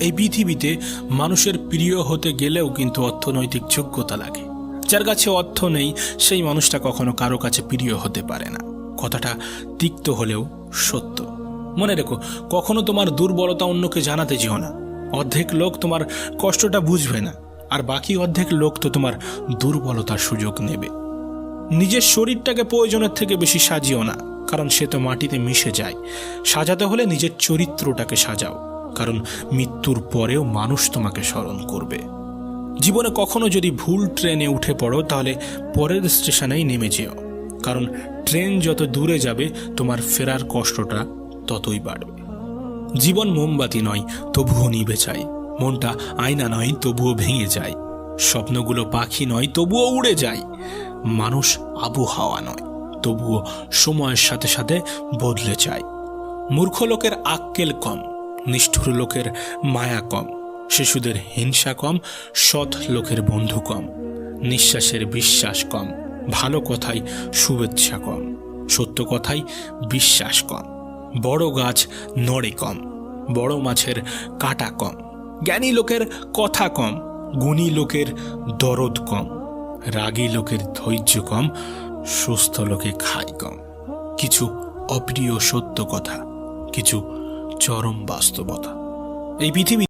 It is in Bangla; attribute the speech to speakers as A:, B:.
A: এই পৃথিবীতে মানুষের প্রিয় হতে গেলেও কিন্তু অর্থনৈতিক যোগ্যতা লাগে। যার কাছে অর্থ নেই সেই মানুষটা কখনো কারো কাছে প্রিয় হতে পারে না। কথাটা তিক্ত হলেও সত্য। মনে রেখো, কখনো তোমার দুর্বলতা অন্যকে জানাতে যেও না। অর্ধেক লোক তোমার কষ্টটা বুঝবে না, আর বাকি অর্ধেক লোক তো তোমার দুর্বলতার সুযোগ নেবে। নিজের শরীরটাকে প্রয়োজনের থেকে বেশি সাজিও না, কারণ সে তো মাটিতে মিশে যায়। সাজাতে হলে নিজের চরিত্রটাকে সাজাও, কারণ মৃত্যুর পরেও মানুষ তোমাকে স্মরণ করবে। জীবনে কখনো যদি ভুল ট্রেনে উঠে পড়ো, তাহলে পরের স্টেশনেই নেমে যেও, কারণ ট্রেন যত দূরে যাবে তোমার ফেরার কষ্টটা ততই বাড়বে। জীবন মোমবাতি নয়, তবুও নিভে যায়। মনটা আয়না নয়, তবুও ভেঙে যায়। স্বপ্নগুলো পাখি নয়, তবুও উড়ে যায়। মানুষ আবহাওয়া নয়, তবুও সময়ের সাথে সাথে বদলে যায়। মূর্খ লোকের আক্কেল কম, নিষ্ঠুর লোকের মায়া কম, শিশুদের হিংসা কম, সৎ লোকের বন্ধু কম, নিঃশ্বাসের বিশ্বাস কম, ভালো কথায় শুভেচ্ছা কম, সত্য কথায় বিশ্বাস কম। বড় গাছ নড়ে কম, বড় মাছের কাটা কম, জ্ঞানী লোকের কথা কম, গুণী লোকের দরদ কম, রাগী লোকের ধৈর্য কম, সুস্থ লোকে খায় কম। কিছু অপ্রিয় সত্য কথা, কিছু চরম বাস্তবতা। এই পৃথিবী